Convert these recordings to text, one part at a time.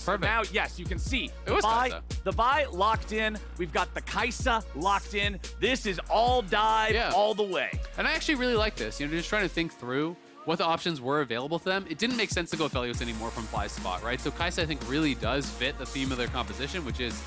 So now, yes, you can see It was Kaisa. the Vi locked in. We've got the Kaisa locked in. This is all dive all the way. And I actually really like this. You know, just trying to think through what the options were available to them. It didn't make sense to go Felios anymore from Fly's spot, right? So Kaisa, I think, really does fit the theme of their composition, which is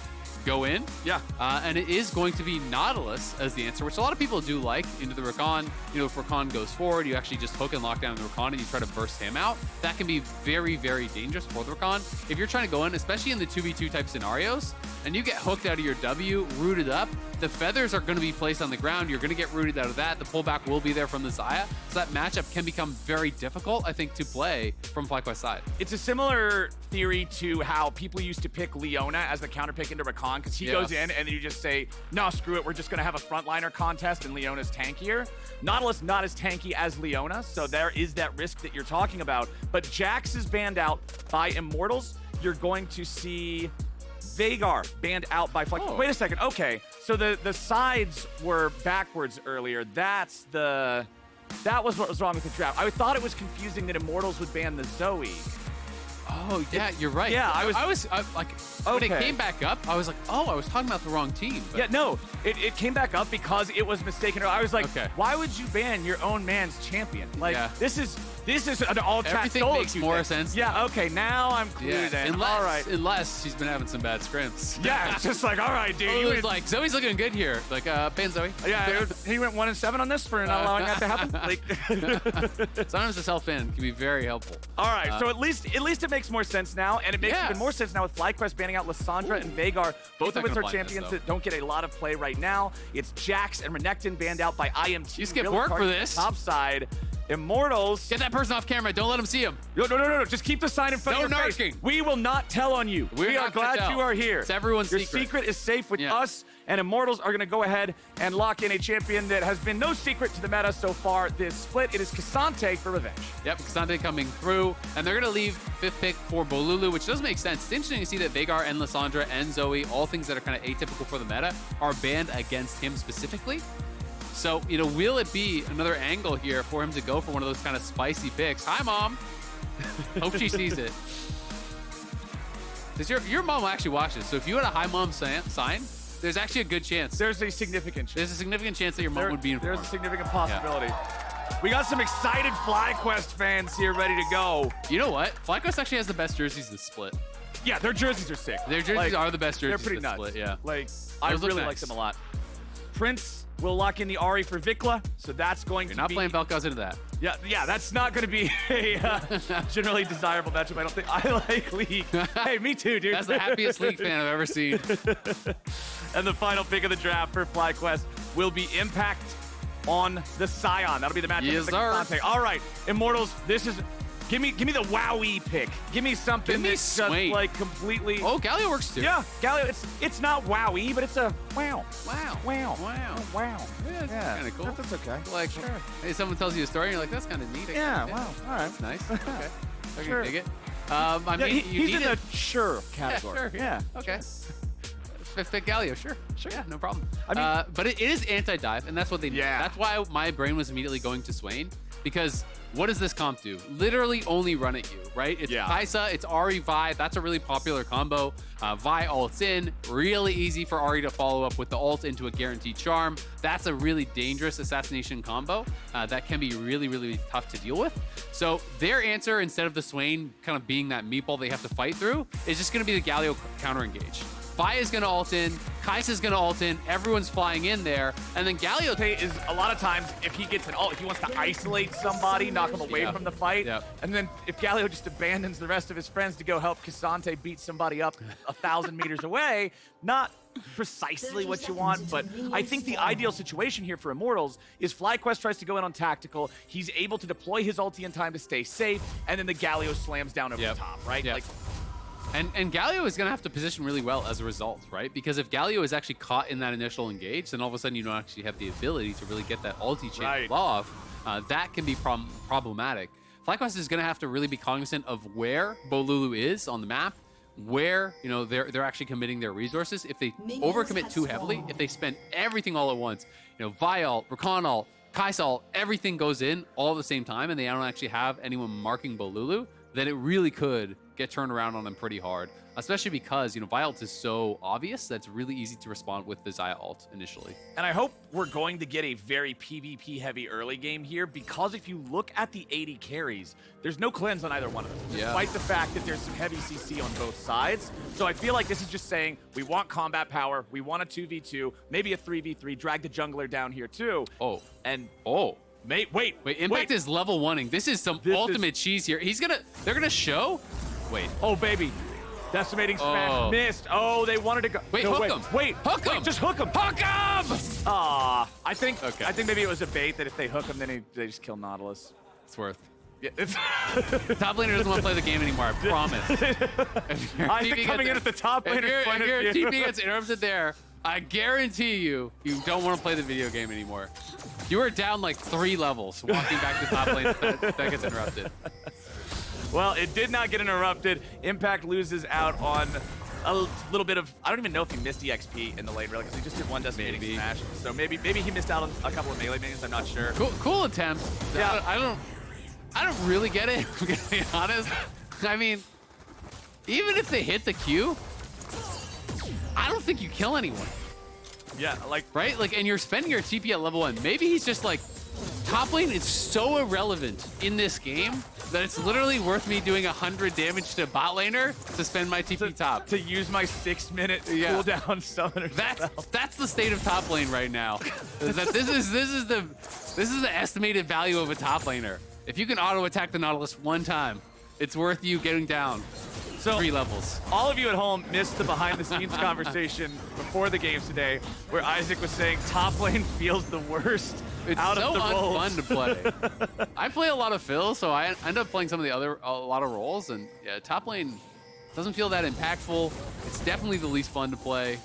go in. Yeah. And it is going to be Nautilus as the answer, which a lot of people do like into the Rakan. You know, if Rakan goes forward, you actually just hook and lock down the Rakan and you try to burst him out. That can be very, very dangerous for the Rakan. If you're trying to go in, especially in the 2v2 type scenarios, and you get hooked out of your W, rooted up, the feathers are going to be placed on the ground. You're going to get rooted out of that. The pullback will be there from the Xayah. So that matchup can become very difficult, I think, to play from FlyQuest side. It's a similar theory to how people used to pick Leona as the counter pick into Rakan, because he goes in and then you just say, no, screw it, we're just going to have a frontliner contest and Leona's tankier. Nautilus not as tanky as Leona, so there is that risk that you're talking about. But Jax is banned out by Immortals. You're going to see Veigar banned out by FlyQuest. Oh. Wait a second, okay. So the sides were backwards earlier. That was what was wrong with the draft. I thought it was confusing that Immortals would ban the Zoe. Oh, yeah, you're right. Yeah, I was like, when it came back up, I was like, oh, I was talking about the wrong team. But Yeah, no, it came back up because it was mistaken. I was like, why would you ban your own man's champion? Like, this is an all-chat everything solo makes queue more thing. sense. Yeah, okay, now I'm clued in. Unless, all right. unless she's been having some bad scrims. Yeah, it's just like, all right, dude. It was like, Zoe's looking good here. Like, ban Zoe. Yeah, he went 1-7 on this for not allowing that to happen. Like, sometimes the self-ban can be very helpful. All right, so at least it makes more sense now, and it makes even more sense now with FlyQuest banning out Lissandra and Veigar, both of which are champions that don't get a lot of play right now. It's Jax and Renekton banned out by IMT. You skip work for this. Top side. Immortals. Get that person off camera. Don't let him see him. No. Just keep the sign in front of your face. We will not tell on you. We are glad you are here. It's everyone's secret. Your secret is safe with us, and Immortals are going to go ahead and lock in a champion that has been no secret to the meta so far this split. It is Ksante for revenge. Yep, Ksante coming through, and they're going to leave 5th pick for Bolulu, which does make sense. It's interesting to see that Veigar and Lissandra and Zoe, all things that are kind of atypical for the meta, are banned against him specifically. So, you know, will it be another angle here for him to go for one of those kind of spicy picks? Hi, Mom. Hope she sees it. Does your mom will actually watch this? So if you had a hi, Mom sign, there's actually a good chance. There's a significant chance. There's a significant chance that your mom would be informed. There's a significant possibility. Yeah. We got some excited FlyQuest fans here ready to go. You know what? FlyQuest actually has the best jerseys this split. Yeah, their jerseys are sick. Their jerseys are the best jerseys. They're pretty nuts. Split, yeah. Like, I really like them a lot. Prince will lock in the Ahri for Vicla, so that's going to be... You're not playing Vel'Koz into that. Yeah, that's not going to be a generally desirable matchup, I don't think. I like League. Hey, me too, dude. That's the happiest League fan I've ever seen. And the final pick of the draft for FlyQuest will be Impact on the Sion. That'll be the matchup with the Ksante. All right, Immortals, this is... Give me the WoWy pick. Give me something that's just like completely... Oh, Galio works too. Yeah, Galio. It's not WoWy, but it's a wow. Wow. Yeah, kind of cool. That's okay. Like, hey, someone tells you a story, and you're like, that's kind of neat. Yeah, wow. All right. That's nice. Okay. I Sure. can dig it. I mean, he's in the sure category. Sure. Yeah. Okay. Fit Galio, sure. Yeah, no problem. I mean, but it is anti-dive, and that's what they need. Yeah. That's why my brain was immediately going to Swain, because what does this comp do? Literally only run at you, right? It's Kaisa, it's Ahri, Vi. That's a really popular combo. Vi ults in. Really easy for Ahri to follow up with the ult into a guaranteed charm. That's a really dangerous assassination combo that can be really, really tough to deal with. So their answer, instead of the Swain kind of being that meatball they have to fight through, is just going to be the Galio counter engage. Vi is going to ult in, Kaisa's going to ult in, everyone's flying in there, and then Galio is a lot of times, if he gets an ult, if he wants to isolate somebody, knock him away from the fight, and then if Galio just abandons the rest of his friends to go help Ksante beat somebody up 1,000 meters away, not precisely what you want, but I think the ideal situation here for Immortals is FlyQuest tries to go in on tactical, he's able to deploy his ulti in time to stay safe, and then the Galio slams down over the top, right? Like, And Galio is going to have to position really well as a result, right? Because if Galio is actually caught in that initial engage, then all of a sudden you don't actually have the ability to really get that ulti chain off. That can be problematic. FlyQuest is going to have to really be cognizant of where Bolulu is on the map, where they're actually committing their resources. If they overcommit too heavily, if they spend everything all at once, Vi ult, Rakan ult, Kaisa ult, everything goes in all at the same time, and they don't actually have anyone marking Bolulu, then it really could get turned around on him pretty hard, especially because, you know, Vi ult is so obvious that it's really easy to respond with the Xayah ult initially. And I hope we're going to get a very PvP heavy early game here, because if you look at the AD carries, there's no cleanse on either one of them, despite the fact that there's some heavy CC on both sides. So I feel like this is just saying, we want combat power, we want a 2v2, maybe a 3v3, drag the jungler down here too. Mate, wait, Impact is level 1ing. This is some ultimate cheese here. They're gonna show. Wait. Oh baby, decimating smash missed. Oh, they wanted to go. Wait, hook him. Wait, hook him. Just hook him. Hook him. I think maybe it was a bait that if they hook him, then they just kill Nautilus. It's worth. Yeah, it's top laner doesn't want to play the game anymore. I promise. I think coming in at the top laner. If your TP gets interrupted there, I guarantee you don't want to play the video game anymore. You are down like 3 levels walking back to top lane if that gets interrupted. Well, it did not get interrupted. Impact loses out on a little bit of, I don't even know if he missed EXP in the lane, really, because he just did one decimating smash. So maybe he missed out on a couple of melee minions, I'm not sure. Cool attempt. Yeah. I don't really get it, I'm gonna be honest. I mean, even if they hit the Q, I don't think you kill anyone. Yeah, like... Right? Like, and you're spending your TP at level 1. Maybe he's just like, top lane is so irrelevant in this game that it's literally worth me doing 100 damage to bot laner to spend my TP top. To use my 6-minute cooldown summoner. That's the state of top lane right now. That this is the estimated value of a top laner. If you can auto attack the Nautilus 1 time, it's worth you getting down 3 levels. All of you at home missed the behind-the-scenes conversation before the games today, where Isaac was saying top lane feels the worst out of the roles. It's so unfun to play. I play a lot of Phil, so I end up playing some of the a lot of roles, and yeah, top lane doesn't feel that impactful. It's definitely the least fun to play.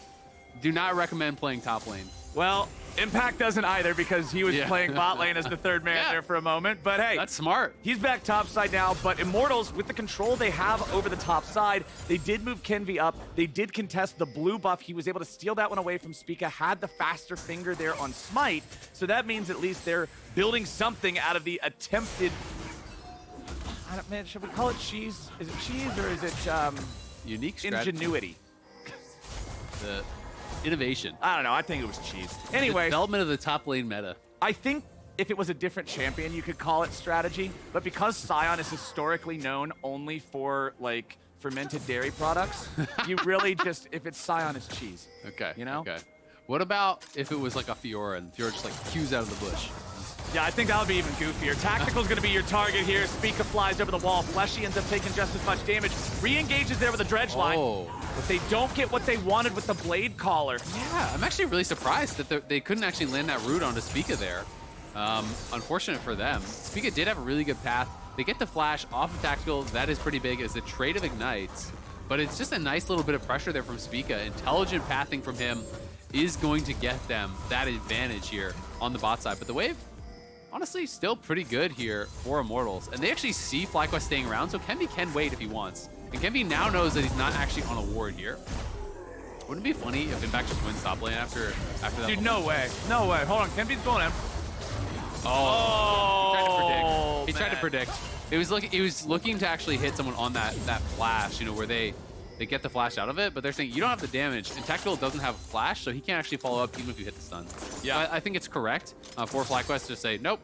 Do not recommend playing top lane. Well, Impact doesn't either, because he was playing bot lane as the third man there for a moment. But hey, that's smart. He's back top side now, but Immortals, with the control they have over the top side, they did move Kenvi up. They did contest the blue buff. He was able to steal that one away from Spica, had the faster finger there on Smite. So that means at least they're building something out of the attempted... man, should we call it cheese? Is it cheese or is it unique ingenuity? The innovation. I don't know. I think it was cheese. Anyway, development of the top lane meta. I think if it was a different champion, you could call it strategy. But because Sion is historically known only for like fermented dairy products, you really just, if it's Sion, it's cheese. Okay. You know? Okay. What about if it was like a Fiora and Fiora just like cues out of the bush? Yeah, I think that would be even goofier. Tactical's going to be your target here. Spica flies over the wall. Fleshy ends up taking just as much damage. Re-engages there with a dredge line. But they don't get what they wanted with the blade collar. Yeah, I'm actually really surprised that they couldn't actually land that root onto Spica there. Unfortunate for them. Spica did have a really good path. They get the flash off of Tactical. That is pretty big as the trade of ignites. But it's just a nice little bit of pressure there from Spica. Intelligent pathing from him is going to get them that advantage here on the bot side. But the wave, honestly, still pretty good here for Immortals. And they actually see FlyQuest staying around, so Kenvi can wait if he wants. And Kenvi now knows that he's not actually on a ward here. Wouldn't it be funny if Impact just wins top lane after that? Dude, no way. No way. Hold on. Kenvi's going in. He tried to predict. He was looking to actually hit someone on that flash, you know, where they get the flash out of it, but they're saying you don't have the damage, and Tactical doesn't have a flash, so he can't actually follow up even if you hit the stun. Yeah, so I think it's correct for FlyQuest to say, nope,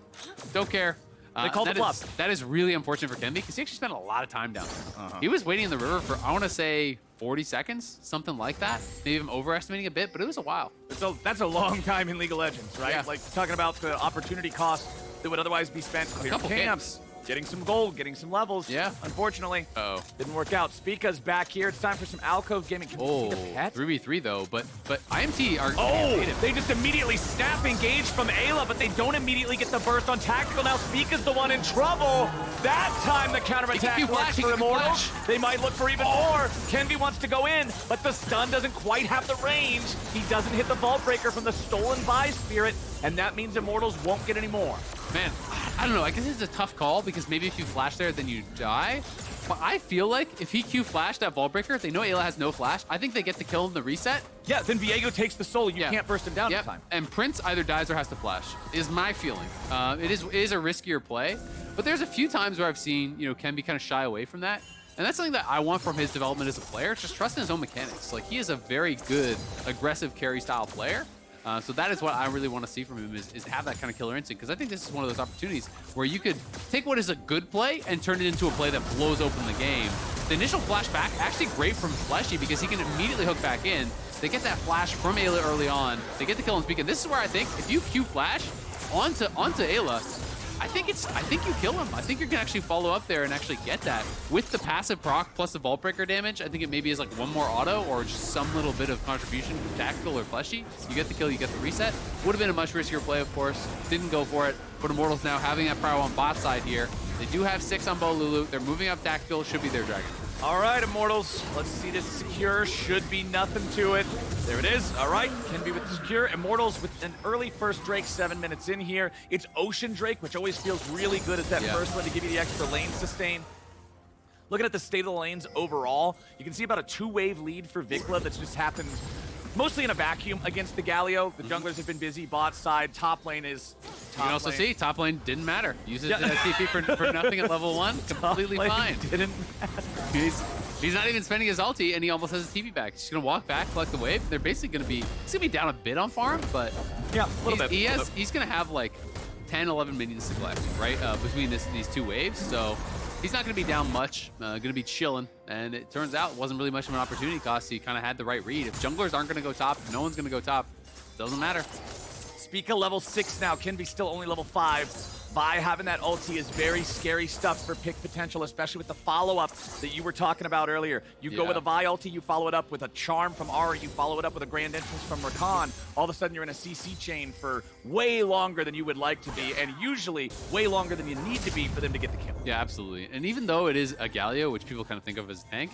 don't care. They called the bluff. That is really unfortunate for Kenvi, because he actually spent a lot of time down there. He was waiting in the river for, I want to say, 40 seconds, something like that. Maybe I'm overestimating a bit, but it was a while. That's a long time in League of Legends, right? Yeah. Like, talking about the opportunity cost that would otherwise be spent clearing camps. Getting some gold, getting some levels. Yeah. Unfortunately, didn't work out. Spica's back here. It's time for some alcove gaming. Can we see the pet? 3v3 though, but IMT are they just immediately snap engage from Eyla, but they don't immediately get the burst on Tactical. Now Spica's the one in trouble. That time the counterattack works for Immortals. They might look for even more. Kenvi wants to go in, but the stun doesn't quite have the range. He doesn't hit the Vault Breaker from the stolen by Spirit, and that means Immortals won't get any more. Man, I don't know. I guess it's a tough call because maybe if you flash there, then you die. But I feel like if he Q flashed that Vault Breaker, they know Eyla has no flash. I think they get the kill in the reset. Yeah, then Viego takes the soul. You can't burst him down in time. And Prince either dies or has to flash, is my feeling. It is a riskier play. But there's a few times where I've seen, you know, Kenvi kind of shy away from that. And that's something that I want from his development as a player, just trusting his own mechanics. Like, he is a very good, aggressive carry style player. So that is what I really want to see from him is have that kind of killer instinct, because I think this is one of those opportunities where you could take what is a good play and turn it into a play that blows open the game. The initial flashback, actually great from Fleshy because he can immediately hook back in. They get that flash from Eyla early on. They get the kill on Spica. This is where I think if you Q flash onto Eyla, I think you kill him. I think you can actually follow up there and actually get that. With the passive proc plus the Vault Breaker damage, I think it maybe is like one more auto or just some little bit of contribution from Tactical or Fleshy. You get the kill, you get the reset. Would have been a much riskier play, of course. Didn't go for it. But Immortals now having that prow on bot side here. They do have 6 on Bolulu. They're moving up Tactical. Should be their Dragon. All right, Immortals. Let's see this secure. Should be nothing to it. There it is. All right, Kenvi with the secure. Immortals with an early first Drake 7 minutes in here. It's Ocean Drake, which always feels really good as that first one to give you the extra lane sustain. Looking at the state of the lanes overall, you can see about a 2-wave lead for Vicla that's just happened mostly in a vacuum against the Galio. The junglers have been busy. Bot side, top lane is top You can also lane. see top lane didn't matter. Uses TP for nothing at level 1. Completely fine. Didn't matter. He's not even spending his ulti, and he almost has his TP back. He's gonna walk back, collect the wave. They're basically gonna be down a bit on farm, but yeah, a little bit. He's gonna have like 10, 11 minions to collect, right? Between these 2 waves, so he's not gonna be down much. Gonna be chilling, and it turns out it wasn't really much of an opportunity cost. So he kind of had the right read. If junglers aren't gonna go top, if no one's gonna go top, doesn't matter. Spica level 6 now. Kenvi still only level 5. Vi having that ulti is very scary stuff for pick potential, especially with the follow-up that you were talking about earlier. You go with a Vi ulti, you follow it up with a charm from Ahri, you follow it up with a grand entrance from Rakan. All of a sudden you're in a CC chain for way longer than you would like to be, and usually way longer than you need to be for them to get the kill. Yeah, absolutely. And even though it is a Galio, which people kind of think of as a tank,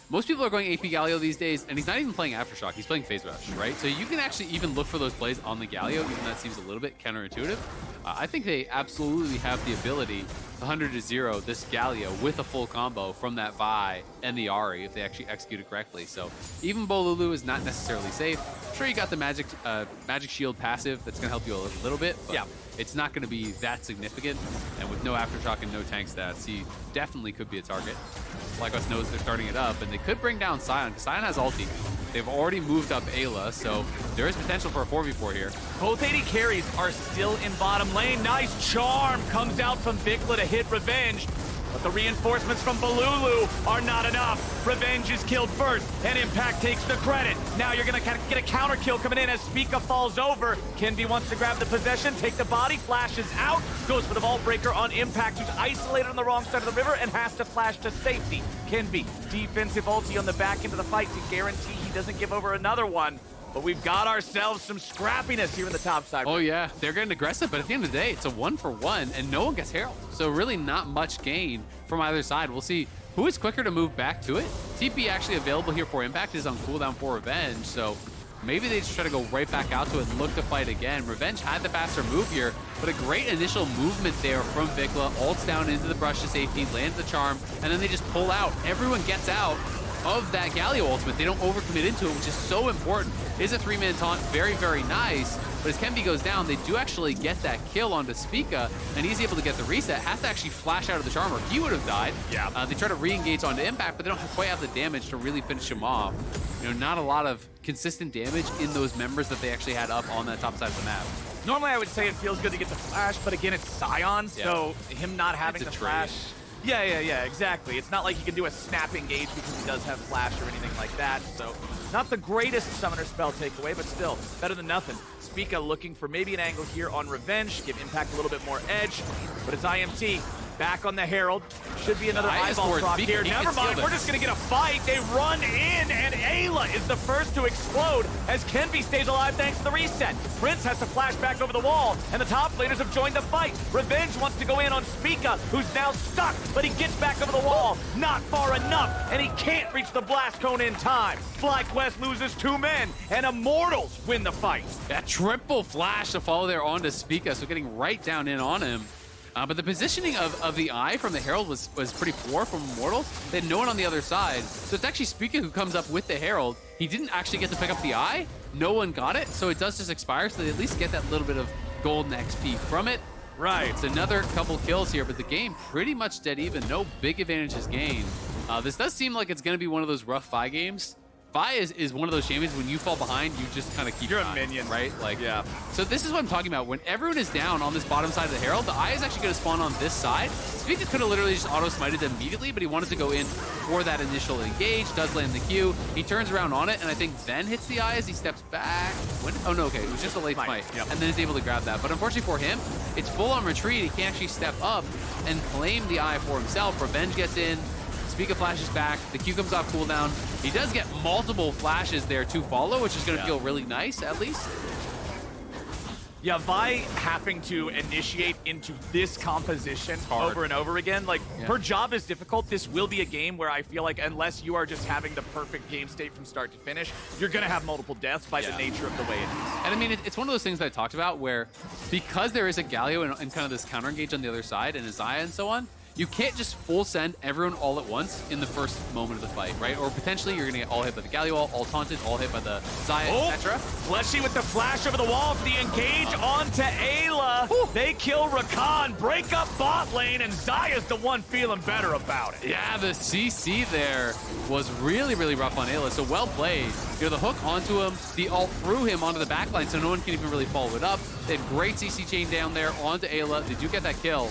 most people are going AP Galio these days, and he's not even playing Aftershock. He's playing Phase Rush, right? So you can actually even look for those plays on the Galio, even though that seems a little bit counterintuitive. I think they absolutely have the ability 100-0 this Galio with a full combo from that Vi and the Ahri if they actually execute it correctly. So even Bolulu is not necessarily safe. Sure, you got the magic shield passive that's going to help you a little bit, but it's not going to be that significant. And with no Aftershock and no tank stats, he definitely could be a target. FlyQuest knows they're starting it up, and they could bring down Sion, because Sion has ulti. They've already moved up Eyla, so there is potential for a 4v4 here. Both AD carries are still in bottom lane. Nice charm comes out from Vicla to hit Revenge. But the reinforcements from Bolulu are not enough. Revenge is killed first, and Impact takes the credit. Now you're gonna kind of get a counter kill coming in as Spica falls over. Kenvi wants to grab the possession, take the body, flashes out, goes for the Vault Breaker on Impact, who's isolated on the wrong side of the river and has to flash to safety. Kenvi, defensive ulti on the back end of the fight to guarantee he doesn't give over another one. But we've got ourselves some scrappiness here in the top side. Oh yeah, they're getting aggressive, but at the end of the day, it's a 1-for-1, and no one gets Herald. So really not much gain from either side. We'll see who is quicker to move back to it. TP actually available here for Impact is on cooldown for Revenge, so maybe they just try to go right back out to it and look to fight again. Revenge had the faster move here, but a great initial movement there from Vicla. Ults down into the brush to safety, lands the charm, and then they just pull out. Everyone gets out of that Galio ultimate. They don't overcommit into it, which is so important. It is a 3-man taunt, very, very nice. But as Kenvi goes down, they do actually get that kill onto Spica, and he's able to get the reset. Has to actually flash out of the charm, or he would have died. Yeah. They try to re-engage onto Impact, but they don't quite have the damage to really finish him off. You know, not a lot of consistent damage in those members that they actually had up on that top side of the map. Normally I would say it feels good to get the flash, but again, it's Sion, so him not having the flash. Yeah, exactly. It's not like he can do a snap engage because he does have flash or anything like that. So not the greatest summoner spell takeaway, but still better than nothing. Spica looking for maybe an angle here on Revenge, give Impact a little bit more edge, but it's IMT. Back on the Herald. Should be another eyeball proc here. Never mind, we're just going to get a fight. They run in, and Eyla is the first to explode as Kenvi stays alive thanks to the reset. Prince has to flash back over the wall, and the top laners have joined the fight. Revenge wants to go in on Spica, who's now stuck, but he gets back over the wall. Not far enough, and he can't reach the blast cone in time. FlyQuest loses 2 men, and Immortals win the fight. That triple flash to follow there onto Spica, so getting right down in on him. But the positioning of the eye from the Herald was pretty poor from Immortals. They had no one on the other side. So it's actually Spica who comes up with the Herald. He didn't actually get to pick up the eye. No one got it, so it does just expire, so they at least get that little bit of golden XP from it. Right. It's another couple kills here, but the game pretty much dead even. No big advantages gained. This does seem like it's going to be one of those rough Vi games. Vi is one of those champions when you fall behind, you just kind of keep You're trying, a minion. right? Like, yeah. So this is what I'm talking about. When everyone is down on this bottom side of the Herald, the Eye is actually going to spawn on this side. Spica could have literally just auto-smited immediately, but he wanted to go in for that initial engage, does land the Q. He turns around on it, and I think then hits the Eye as he steps back. Oh, no, okay. It was just a late smite, Yep. and then is able to grab that. But unfortunately for him, it's full on retreat. He can't actually step up and claim the Eye for himself. Revenge gets in. Spica flashes back, the Q comes off cooldown. He does get multiple flashes there to follow, which is going to feel really nice, at least. Yeah, Vi having to initiate into this composition over and over again, like, her job is difficult. This will be a game where I feel like unless you are just having the perfect game state from start to finish, you're going to have multiple deaths by the nature of the way it is. And I mean, it's one of those things that I talked about where because there is a Galio and kind of this counter engage on the other side and a Xayah and so on, you can't just full send everyone all at once in the first moment of the fight, right? Or potentially you're gonna get all hit by the Galio, all taunted, all hit by the Xayah, etc. Fleshy with the flash over the wall for the engage onto Eyla. They kill Rakan, break up bot lane, and Xayah's the one feeling better about it. Yeah, the CC there was really, really rough on Eyla, so well played. You know, the hook onto him, the ult through him onto the backline, so no one can even really follow it up. They had great CC chain down there onto Eyla. They do get that kill.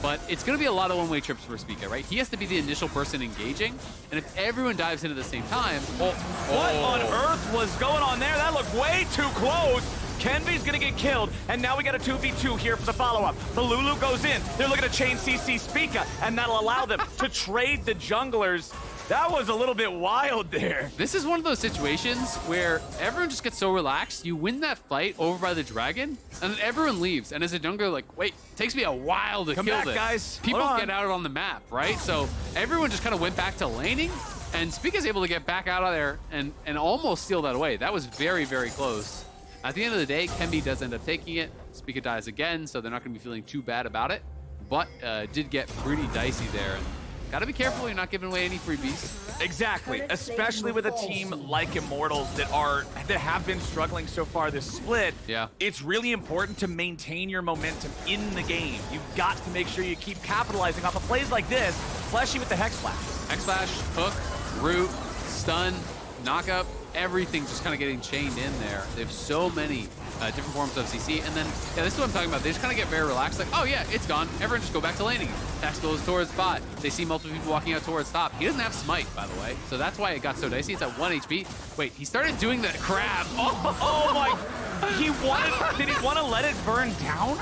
But it's going to be a lot of one-way trips for Spica, right? He has to be the initial person engaging, and if everyone dives in at the same time... What on earth was going on there? That looked way too close. Kenvi's going to get killed, and now we got a 2v2 here for the follow-up. Bolulu goes in. They're looking to chain CC Spica, and that'll allow them to trade the junglers. That was a little bit wild there. This is one of those situations where everyone just gets so relaxed. You win that fight over by the dragon, and then everyone leaves. And as a jungler, like, wait, it takes me a while to kill this. Guys. People get out on the map, right? So everyone just kind of went back to laning, and Spica's able to get back out of there and almost steal that away. That was very, very close. At the end of the day, Kenvi does end up taking it. Spica dies again, so they're not going to be feeling too bad about it. But did get pretty dicey there. And gotta be careful you're not giving away any freebies. Exactly, especially with a team like Immortals that have been struggling so far this split. Yeah. It's really important to maintain your momentum in the game. You've got to make sure you keep capitalizing off of plays like this. Fleshy with the Hex Flash. Hex Flash, hook, root, stun, knockup, everything's just kind of getting chained in there. They have so many different forms of CC, and then, yeah, this is what I'm talking about. They just kind of get very relaxed, like, oh yeah, it's gone. Everyone just go back to laning. Tax goes towards bot. They see multiple people walking out towards top. He doesn't have smite, by the way, so that's why it got so dicey. It's at 1 HP. Wait, he started doing the crab. Oh my, did he want to let it burn down?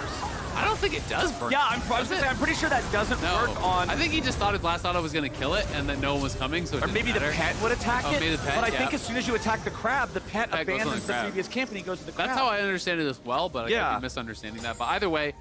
I don't think it does burn. Yeah, I'm pretty sure that doesn't work on... I think he just thought his last auto was going to kill it, and that no one was coming, so it Or maybe the pet would attack it, maybe the pet, but I think as soon as you attack the crab, the pet goes on abandons the the previous camp and he goes to the crab. That's how I understand it as well, but I could be misunderstanding that. But either way,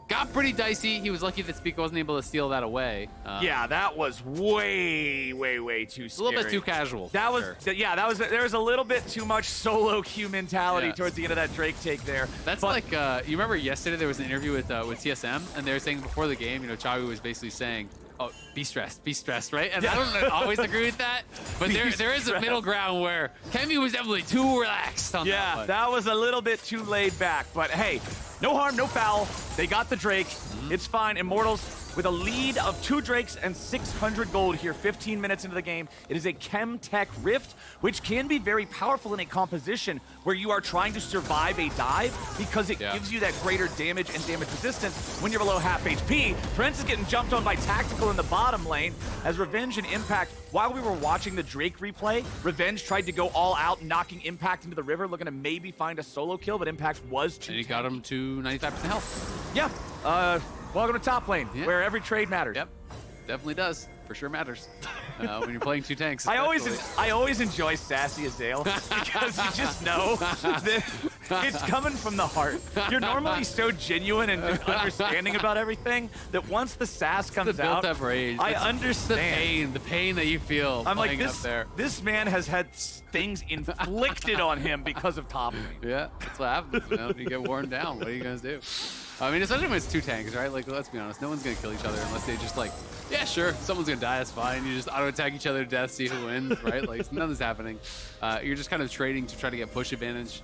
got pretty dicey. He was lucky that Spica wasn't able to steal that away. Yeah, that was way, way, way too scary. A little bit too casual. That was, there was a little bit too much solo queue mentality towards the end of that Drake take there. That's like, you remember yesterday there was an interview with TSM, and they were saying before the game, you know, Chawi was basically saying, oh, be stressed, right? And I don't always agree with that, but there is a middle ground where Kenvi was definitely too relaxed on that. Yeah, that was a little bit too laid back, but hey, no harm, no foul. They got the Drake. It's fine. Immortals with a lead of 2 Drakes and 600 gold here 15 minutes into the game. It is a Chem Tech Rift, which can be very powerful in a composition where you are trying to survive a dive because it gives you that greater damage and damage resistance when you're below half HP. Prince is getting jumped on by Tactical in the bottom lane as Revenge and Impact, while we were watching the Drake replay, Revenge tried to go all out, knocking Impact into the river, looking to maybe find a solo kill, but Impact was too And he got him to 95% health. Yeah. Welcome to top lane, where every trade matters. Yep, definitely does. For sure matters. When you're playing 2 tanks. I always enjoy sassy Azael because you just know that it's coming from the heart. You're normally so genuine and understanding about everything that once the sass comes out, I understand the pain that you feel. I'm like, up there. This man has had things inflicted on him because of top lane. Yeah, that's what happens. You know, you get worn down. What are you gonna do? I mean, especially when it's 2 tanks, right? Like, let's be honest, no one's gonna kill each other unless they just like, yeah, sure, someone's gonna die, that's fine. You just auto-attack each other to death, see who wins, right? Like, nothing's happening. You're just kind of trading to try to get push advantage,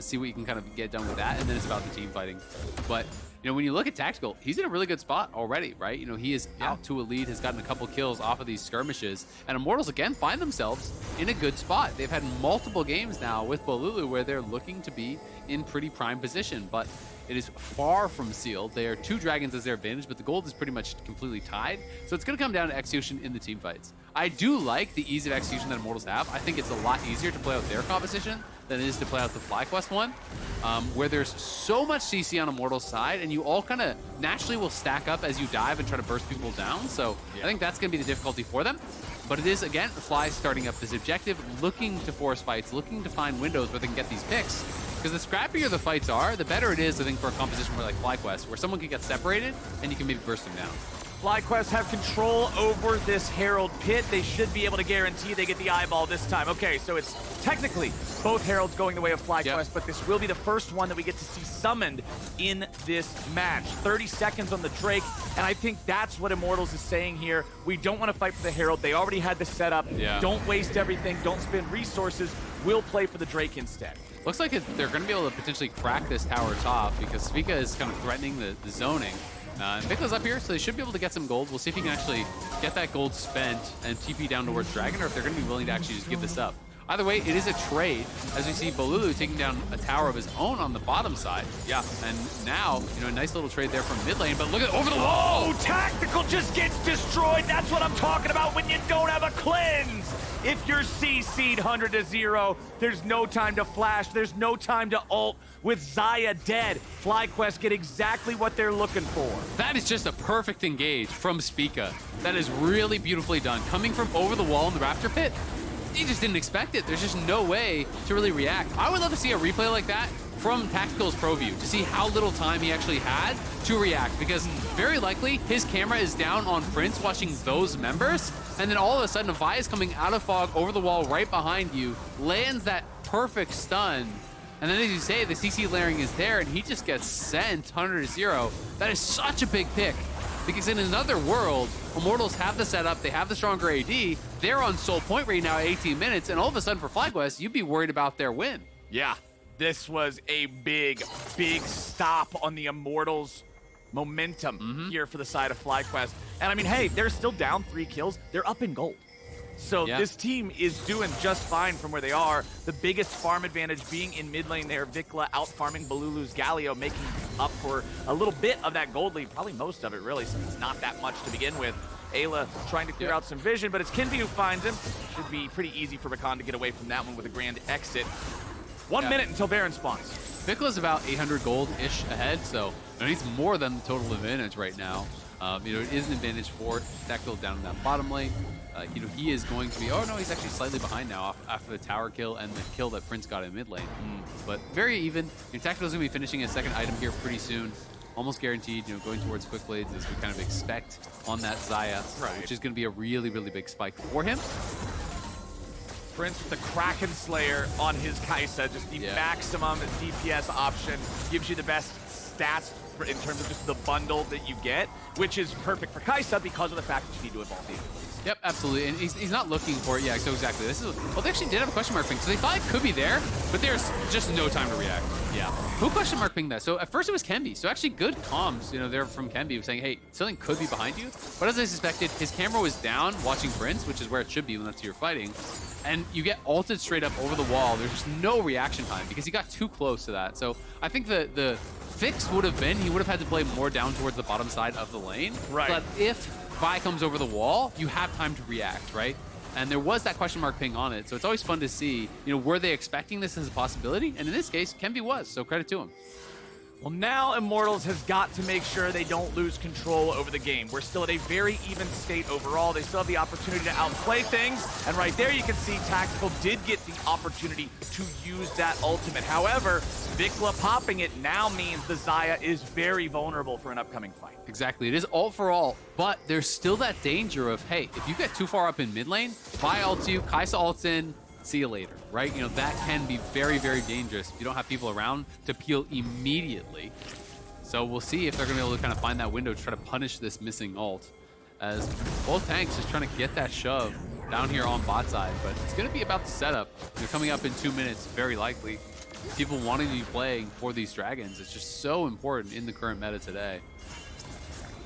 see what you can kind of get done with that, and then it's about the team fighting. But you know, when you look at Tactical, he's in a really good spot already, right? You know, he is out to a lead, has gotten a couple kills off of these skirmishes, and Immortals, again, find themselves in a good spot. They've had multiple games now with Bolulu where they're looking to be in pretty prime position, but it is far from sealed. They are 2 dragons as their advantage, but the gold is pretty much completely tied. So it's going to come down to execution in the team fights. I do like the ease of execution that Immortals have. I think it's a lot easier to play out their composition than it is to play out the FlyQuest one, where there's so much CC on Immortals' side, and you all kind of naturally will stack up as you dive and try to burst people down. So I think that's going to be the difficulty for them. But it is, again, Fly starting up this objective, looking to force fights, looking to find windows where they can get these picks. Because the scrappier the fights are, the better it is, I think, for a composition where like FlyQuest, where someone can get separated and you can maybe burst them down. FlyQuest have control over this Herald pit. They should be able to guarantee they get the eyeball this time. Okay, so it's technically both Heralds going the way of FlyQuest, but this will be the first one that we get to see summoned in this match. 30 seconds on the Drake, and I think that's what Immortals is saying here. We don't want to fight for the Herald. They already had the setup. Don't waste everything. Don't spend resources. We'll play for the Drake instead. Looks like they're going to be able to potentially crack this tower top because Spica is kind of threatening the zoning. And Vicla's up here, so they should be able to get some gold. We'll see if he can actually get that gold spent and TP down towards Dragon, or if they're going to be willing to actually just give this up. Either way, it is a trade, as we see Bolulu taking down a tower of his own on the bottom side. Yeah, and now, you know, a nice little trade there from mid lane, but look at over the wall! Oh, Tactical just gets destroyed! That's what I'm talking about when you don't have a cleanse! If you're CC'd 100 to 0, there's no time to flash, there's no time to ult. With Xayah dead, FlyQuest get exactly what they're looking for. That is just a perfect engage from Spica. That is really beautifully done. Coming from over the wall in the Raptor pit, he just didn't expect it. There's just no way to really react. I would love to see a replay like that from Tactical's Pro View to see how little time he actually had to react, because very likely his camera is down on Prince watching those members, and then all of a sudden a Vi is coming out of fog over the wall right behind you, lands that perfect stun, and then as you say, the CC layering is there, and he just gets sent 100 to 0. That is such a big pick, because in another world, Immortals have the setup, they have the stronger AD, they're on sole point right now at 18 minutes, and all of a sudden for FlyQuest, you'd be worried about their win. Yeah, this was a big, big stop on the Immortals' momentum here for the side of FlyQuest. And I mean, hey, they're still down 3 kills. They're up in gold. So this team is doing just fine from where they are. The biggest farm advantage being in mid lane there. Vicla out farming Bolulu's Galio, making up for a little bit of that gold lead. Probably most of it, really, since it's not that much to begin with. Eyla trying to clear out some vision, but it's Kenvi who finds him. Should be pretty easy for Rakan to get away from that one with a grand exit. 1 minute until Baron spawns. Vicla's about 800 gold-ish ahead, so he's more than the total advantage right now. You know, it is an advantage for Tactical down in that bottom lane. You know, he is going to be, oh no, he's actually slightly behind now after the tower kill and the kill that Prince got in mid lane. But very even. I mean, Tactical's going to be finishing his second item here pretty soon. Almost guaranteed, you know, going towards Quick Blades as we kind of expect on that Xayah, which is going to be a really, really big spike for him. Prince with the Kraken Slayer on his Kaisa, just the maximum DPS option, gives you the best stats in terms of just the bundle that you get, which is perfect for Kaisa because of the fact that you need to evolve the abilities. Yep, absolutely, and he's not looking for it. Yeah, so exactly. This is, well, they actually did have a question mark ping, so they thought it could be there, but there's just no time to react. Yeah. Who question mark pinged that? So at first it was Kenvi, so actually good comms, you know, there from Kenvi saying, hey, something could be behind you, but as I suspected, his camera was down watching Prince, which is where it should be when that's who you're fighting, and you get ulted straight up over the wall. There's just no reaction time because he got too close to that. So I think the fix would have been he would have had to play more down towards the bottom side of the lane. Right. But if Vi comes over the wall, you have time to react, right? And there was that question mark ping on it, so it's always fun to see, you know, were they expecting this as a possibility? And in this case, Kenvi was, so credit to him. Well, now Immortals has got to make sure they don't lose control over the game. We're still at a very even state overall. They still have the opportunity to outplay things. And right there you can see Tactical did get the opportunity to use that ultimate. However, Vicla popping it now means the Xayah is very vulnerable for an upcoming fight. Exactly. It is all for all, but there's still that danger of, hey, if you get too far up in mid lane, Vi ults you, Kaisa ults in, see you later, right? You know, that can be very, very dangerous if you don't have people around to peel immediately. So we'll see if they're going to be able to kind of find that window to try to punish this missing ult, as both tanks just trying to get that shove down here on bot side. But it's going to be about the setup. They're coming up in 2 minutes, very likely. people wanting to be playing for these dragons. It's just so important in the current meta today.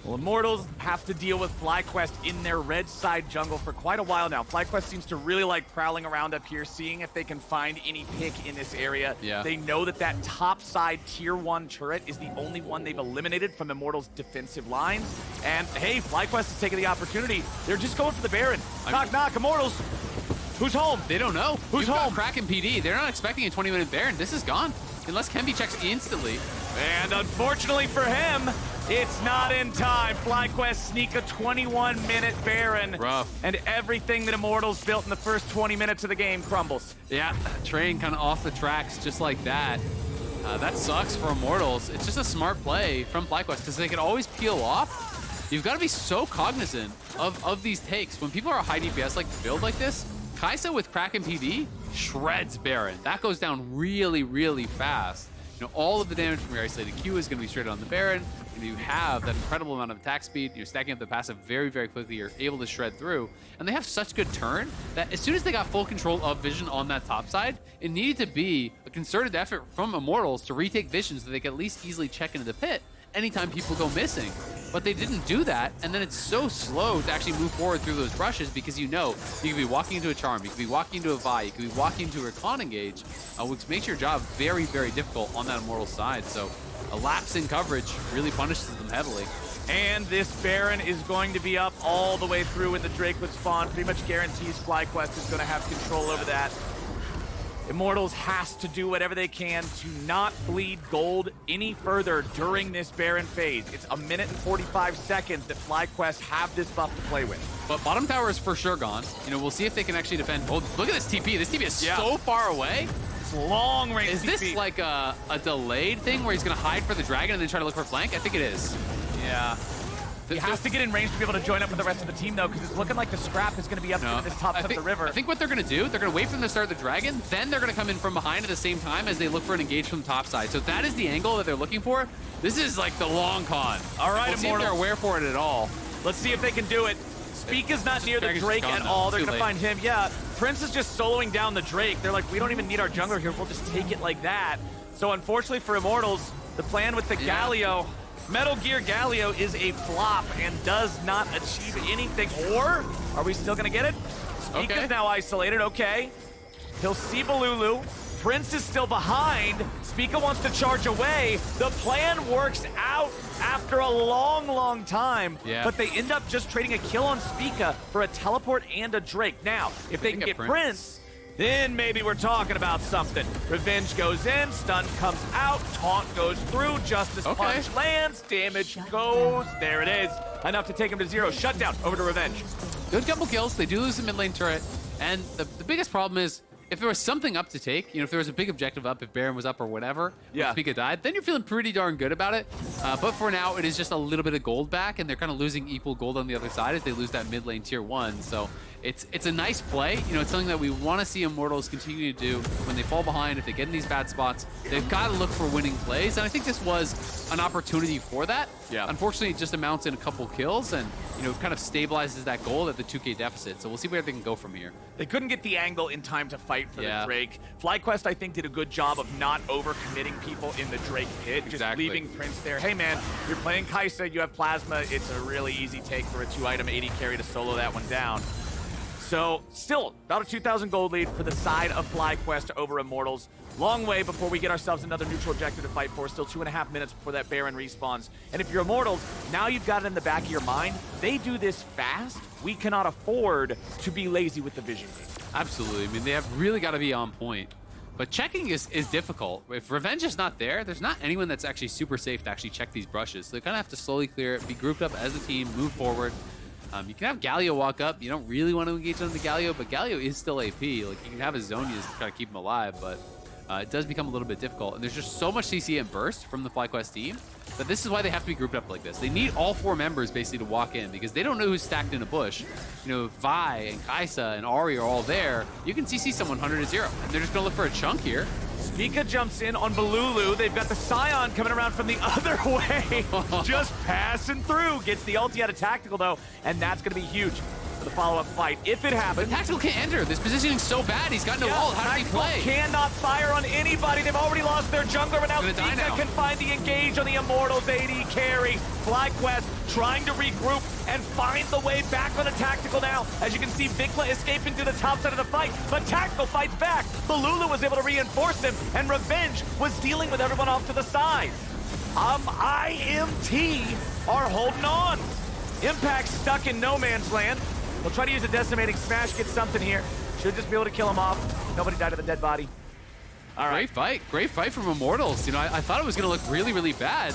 Well, Immortals have to deal with FlyQuest in their red side jungle for quite a while now. FlyQuest seems to really like prowling around up here, seeing if they can find any pick in this area. Yeah. They know that that top side tier 1 turret is the only one they've eliminated from Immortals' defensive lines. And hey, FlyQuest is taking the opportunity. They're just going for the Baron. Knock, knock, Immortals. Who's home? They don't know. Who's home? Kraken PD. They're not expecting a 20-minute Baron. This is gone. Unless Kenvi checks instantly. And unfortunately for him, it's not in time. FlyQuest sneak a 21-minute Baron. Rough. And everything that Immortals built in the first 20 minutes of the game crumbles. Yeah, train kind of off the tracks just like that. That sucks for Immortals. It's just a smart play from FlyQuest because they can always peel off. You've got to be so cognizant of these takes. When people are high DPS like build like this, Kaisa with Kraken PD shreds Baron. That goes down really, really fast. You know, all of the damage from your isolated Q is going to be straight on the Baron. And you have that incredible amount of attack speed. You're stacking up the passive very, very quickly. You're able to shred through. And they have such good turn that as soon as they got full control of vision on that top side, it needed to be a concerted effort from Immortals to retake vision so they could at least easily check into the pit anytime people go missing. But they didn't do that, and then it's so slow to actually move forward through those brushes because you know you could be walking into a Charm, you could be walking into a Vi, you could be walking into a Rakan engage, which makes your job very, very difficult on that Immortal side. So a lapse in coverage really punishes them heavily. And this Baron is going to be up all the way through when the Drake would spawn. Pretty much guarantees FlyQuest is going to have control over that. Immortals has to do whatever they can to not bleed gold any further during this Baron phase. It's 1 minute and 45 seconds that FlyQuest have this buff to play with. But bottom tower is for sure gone. You know, we'll see if they can actually defend. Oh, look at this TP. This TP is so far away. It's long range Is TP. this like a delayed thing where he's going to hide for the dragon and then try to look for flank? I think it is. Yeah. He has to get in range to be able to join up with the rest of the team, though, because it's looking like the scrap is going to be up to this top side of the river. I think what they're going to do, they're going to wait for them to start the dragon, then they're going to come in from behind at the same time as they look for an engage from the top side. So that is the angle that they're looking for. This is like the long con. All right, we'll see if they're aware for it at all. Let's see if they can do it. Spica's not near the Drake at all. They're going to find him. Yeah, Prince is just soloing down the Drake. They're like, we don't even need our jungler here. We'll just take it like that. So unfortunately for Immortals, the plan with the Galio, Metal Gear Galio is a flop and does not achieve anything. Or are we still going to get it? Spica's now isolated. Okay. He'll see Bolulu. Prince is still behind. Spica wants to charge away. The plan works out after a long, long time. Yeah. But they end up just trading a kill on Spica for a teleport and a Drake. Now, if they can get Prince, then maybe we're talking about something. Revenge goes in, stun comes out, taunt goes through, Justice Punch lands, damage goes. There it is. Enough to take him to 0. Shutdown over to Revenge. Good couple kills. They do lose the mid lane turret. And the biggest problem is, if there was something up to take, you know, if there was a big objective up, if Baron was up or whatever, when Spica died, then you're feeling pretty darn good about it. But for now, it is just a little bit of gold back, and they're kind of losing equal gold on the other side as they lose that mid lane tier 1. So it's a nice play. You know, it's something that we want to see Immortals continue to do when they fall behind, if they get in these bad spots. They've got to look for winning plays, and I think this was an opportunity for that. Yeah. Unfortunately, it just amounts in a couple kills and, you know, kind of stabilizes that goal at the 2K deficit. So we'll see where they can go from here. They couldn't get the angle in time to fight for the Drake. FlyQuest, I think, did a good job of not overcommitting people in the Drake pit, just leaving Prince there. Hey, man, you're playing Kaisa, you have Plasma. It's a really easy take for a 2-item AD carry to solo that one down. So, still, about a 2,000 gold lead for the side of FlyQuest over Immortals. Long way before we get ourselves another neutral objective to fight for. Still 2.5 minutes before that Baron respawns. And if you're Immortals, now you've got it in the back of your mind. They do this fast. We cannot afford to be lazy with the vision. Absolutely. I mean, they have really got to be on point. But checking is difficult. If Revenge is not there, there's not anyone that's actually super safe to actually check these brushes. So they kind of have to slowly clear it, be grouped up as a team, move forward. You can have Galio walk up. You don't really want to engage on the Galio, but Galio is still AP. Like, you can have his Zonias to try to keep him alive, but it does become a little bit difficult. And there's just so much CC and burst from the FlyQuest team that this is why they have to be grouped up like this. They need all 4 members basically to walk in because they don't know who's stacked in a bush. You know, Vi and Kaisa and Ahri are all there. You can CC someone 100 to 0, and they're just going to look for a chunk here. Spica jumps in on Bolulu. They've got the Sion coming around from the other way. Just passing through. Gets the ulti out of tactical, though, and that's going to be huge. for the follow-up fight. If it happens... But Tactical can't enter. This positioning's so bad. He's got no ult. How does he play? Cannot fire on anybody. They've already lost their jungler, but now Spica can find the engage on the Immortals AD carry. FlyQuest trying to regroup and find the way back on a Tactical now. As you can see, Vicla escaping to the top side of the fight, but Tactical fights back. Bolulu was able to reinforce him, and Revenge was dealing with everyone off to the side. IMT are holding on. Impact stuck in no man's land. We'll try to use a decimating smash, get something here. Should just be able to kill him off. Nobody died of the dead body. All right. Great fight from Immortals. You know, I thought it was gonna look really, really bad,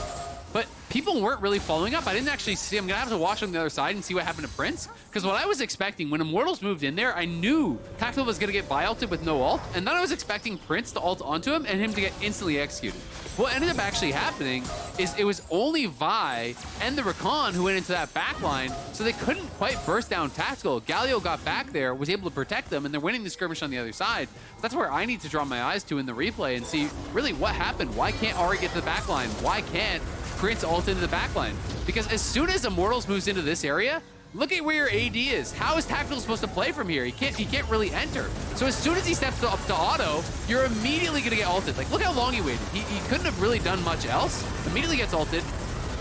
but people weren't really following up. I didn't actually see. I'm gonna have to watch on the other side and see what happened to Prince, because what I was expecting when Immortals moved in there, I knew Tactical was gonna get ulted with no ult, and then I was expecting Prince to ult onto him and him to get instantly executed. What ended up actually happening is it was only Vi and the Rakan who went into that backline, so they couldn't quite burst down Tactical. Galio got back there, was able to protect them, and they're winning the skirmish on the other side. That's where I need to draw my eyes to in the replay and see really what happened. Why can't Ahri get to the backline? Why can't Prince ult into the backline? Because as soon as Immortals moves into this area, look at where your AD is. How is Tactical supposed to play from here? He can't really enter. So as soon as he steps up to auto, you're immediately gonna get ulted. Like, look how long he waited. He couldn't have really done much else. Immediately gets ulted,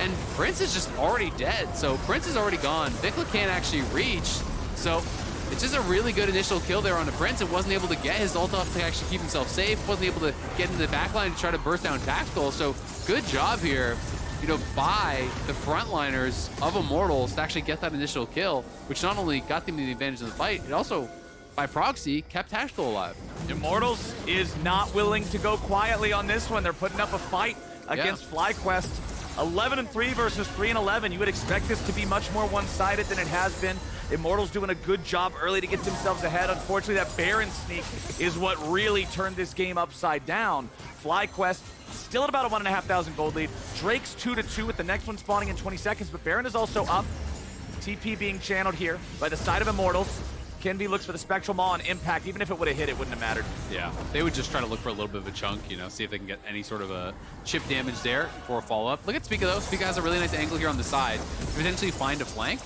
and Prince is just already dead. So Prince is already gone. Vicla can't actually reach. So it's just a really good initial kill there on the Prince, and wasn't able to get his ult off to actually keep himself safe. Wasn't able to get into the backline to try to burst down Tactical. So good job here, you know, by the frontliners of Immortals to actually get that initial kill, which not only got them the advantage in the fight, it also, by proxy, kept Tactical alive. Immortals is not willing to go quietly on this one. They're putting up a fight against FlyQuest. 11-3 versus 3-11. You would expect this to be much more one-sided than it has been. Immortals doing a good job early to get themselves ahead. Unfortunately, that Baron sneak is what really turned this game upside down. FlyQuest still at about a 1,500 gold lead. Drake's 2-2 with the next one spawning in 20 seconds, but Baron is also up. TP being channeled here by the side of Immortals. Kenvi looks for the Spectral Maw on Impact. Even if it would have hit, it wouldn't have mattered. Yeah, they would just try to look for a little bit of a chunk, you know, see if they can get any sort of a chip damage there for a follow-up. Look at Spica, though. Spica has a really nice angle here on the side to potentially find a flank.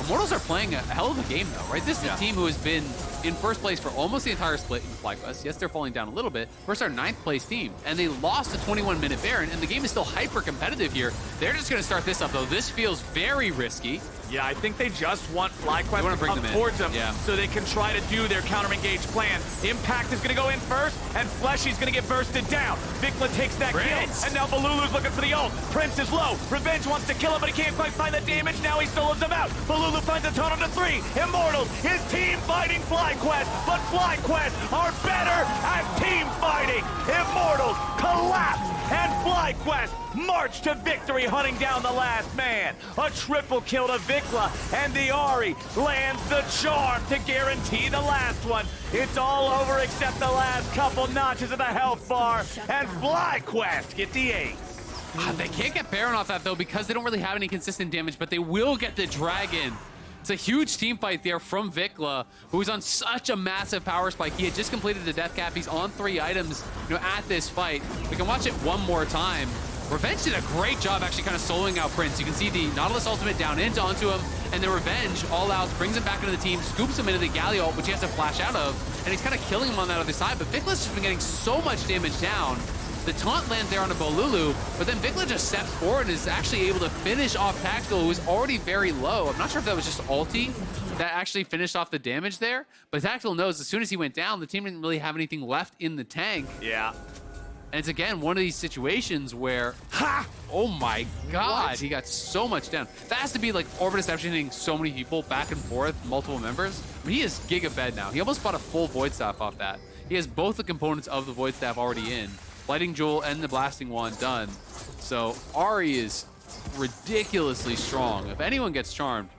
Immortals are playing a hell of a game, though, right? This is a team who has been in first place for almost the entire split in FlyQuest. Yes, they're falling down a little bit. Versus our 9th place team, and they lost a 21-minute Baron, and the game is still hyper-competitive here. They're just going to start this up, though. This feels very risky. Yeah, I think they just want FlyQuest to come towards them so they can try to do their counter-engage plan. Impact is going to go in first, and Fleshy's going to get bursted down. Vicla takes that kill, and now Bolulu's looking for the ult. Prince is low. Revenge wants to kill him, but he can't quite find the damage. Now he still lives him out. Bolulu finds a total to 3. Immortals, his team fighting FlyQuest, but FlyQuest are better at team fighting. Immortals collapse, and FlyQuest march to victory, hunting down the last man. A triple kill to Vicla, and the Ahri lands the charm to guarantee the last one. It's all over except the last couple notches of the health bar, and FlyQuest get the ace. They can't get Baron off that, though, because they don't really have any consistent damage, but they will get the Dragon. It's a huge team fight there from Vicla, who's on such a massive power spike. He had just completed the death cap. He's on 3 items, you know, at this fight. We can watch it one more time. Revenge did a great job actually kind of soloing out Prince. You can see the Nautilus ultimate down onto him, and then Revenge all out, brings him back into the team, scoops him into the Galio, which he has to flash out of, and he's kind of killing him on that other side. But Vicla's just been getting so much damage down. The taunt lands there on a Bolulu, but then Vicla just steps forward and is actually able to finish off Tactical, who was already very low. I'm not sure if that was just ulti that actually finished off the damage there, but Tactical knows as soon as he went down, the team didn't really have anything left in the tank. Yeah. And it's, again, one of these situations where, oh my God, he got so much down. That has to be like Orbit Deception hitting so many people back and forth, multiple members. I mean, he is giga fed now. He almost bought a full Void Staff off that. He has both the components of the Void Staff already in. Lighting Jewel and the Blasting Wand done. So Ahri is ridiculously strong. If anyone gets charmed,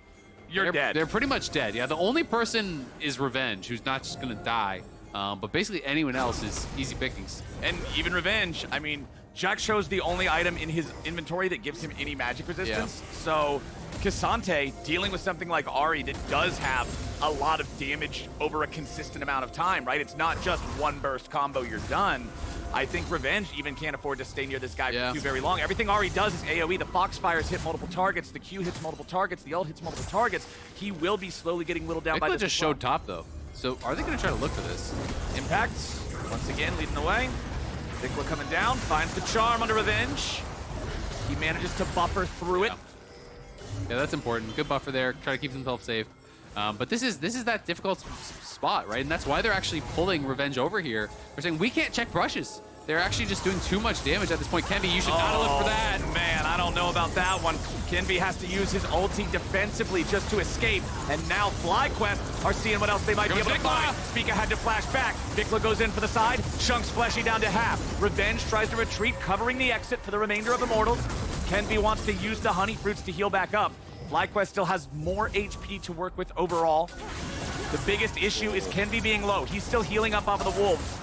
you're dead. They're pretty much dead. Yeah, the only person is Revenge, who's not just gonna die. But basically anyone else is easy pickings. And even Revenge, I mean, Jack shows the only item in his inventory that gives him any magic resistance. Yeah. So Ksante dealing with something like Ahri that does have a lot of damage over a consistent amount of time, right? It's not just one burst combo, you're done. I think Revenge even can't afford to stay near this guy for too very long. Everything Ahri does is AoE. The Foxfires hit multiple targets, the Q hits multiple targets, the ult hits multiple targets. He will be slowly getting whittled down by Vicla this. just showed top though. So are they going to try to look for this? Impact, once again, leading the way. Vicla coming down, finds the charm under Revenge. He manages to buffer through it. Yeah, that's important. Good buffer there. Try to keep himself safe. But this is that difficult spot, right? And that's why they're actually pulling Revenge over here. They're saying, we can't check brushes. They're actually just doing too much damage at this point. Kenvi, you should not have looked for that. Man, I don't know about that one. Kenvi has to use his ulti defensively just to escape. And now FlyQuest are seeing what else they might be able to find. Spica had to flash back. Vicla goes in for the side, chunks Fleshy down to half. Revenge tries to retreat, covering the exit for the remainder of Immortals. Kenvi wants to use the honey fruits to heal back up. FlyQuest still has more HP to work with overall. The biggest issue is Kenvi being low. He's still healing up off of the Wolves.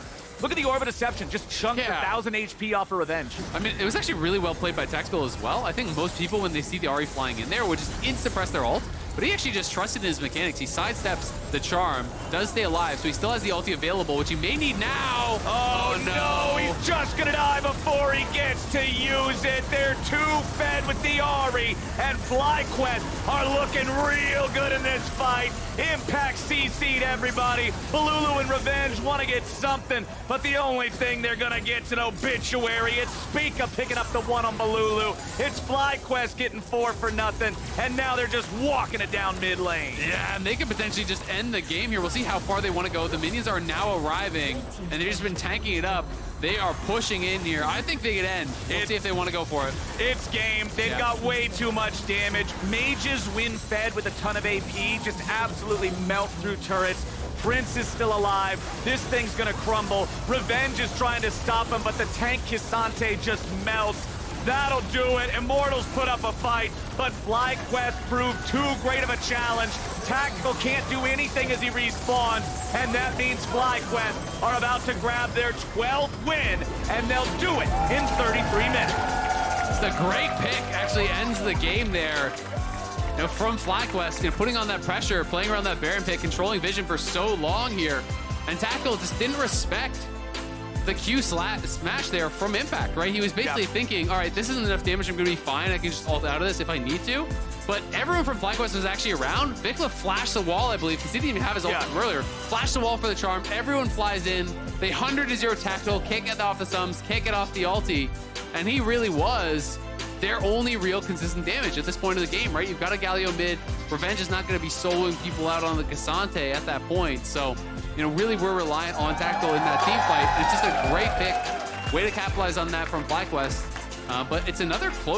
Look at the Orb of Deception, just chunked 1,000 HP off of Revenge. I mean, it was actually really well played by Tactical as well. I think most people, when they see the Ahri flying in there, would just insta-press their ult. But he actually just trusted in his mechanics. He sidesteps the charm, does stay alive, so he still has the ulti available, which he may need now. Oh no, he's just gonna die before he gets to use it. They're too fed with the Ahri, and FlyQuest are looking real good in this fight. Impact CC'd everybody. Bolulu and Revenge want to get something, but the only thing they're gonna get's an obituary. It's Spica picking up the one on Bolulu. It's FlyQuest getting 4 for nothing, and now they're just walking it down mid lane. Yeah, and they could potentially just end the game here. We'll see how far they want to go. The minions are now arriving, and they've just been tanking it up. They are pushing in here. I think they could end. We'll see if they want to go for it. It's game. They've got way too much damage. Mages win fed with a ton of AP, just absolutely melt through turrets. Prince is still alive. This thing's gonna crumble. Revenge is trying to stop him, but the tank Ksante just melts. That'll do it. Immortals put up a fight, but FlyQuest proved too great of a challenge. Tactical can't do anything as he respawns, and that means FlyQuest are about to grab their 12th win, and they'll do it in 33 minutes. It's a great pick. Actually ends the game there. You know, from FlyQuest, you know, putting on that pressure, playing around that Baron pit, controlling vision for so long here, and Tactical just didn't respect the Q smash there from Impact, right? He was basically thinking, all right, this isn't enough damage, I'm gonna be fine, I can just ult out of this if I need to. But everyone from FlyQuest was actually around. Vicla flashed the wall, I believe, because he didn't even have his ult earlier. Flashed the wall for the charm, everyone flies in, they 100-0 Tactical, can't get off the sums, can't get off the ulti, and he really was their only real consistent damage at this point of the game, right? You've got a Galio mid, Revenge is not gonna be soloing people out on the Ksante at that point, so you know, really we're reliant on Tactical in that team fight. It's just a great pick. Way to capitalize on that from FlyQuest. But it's another close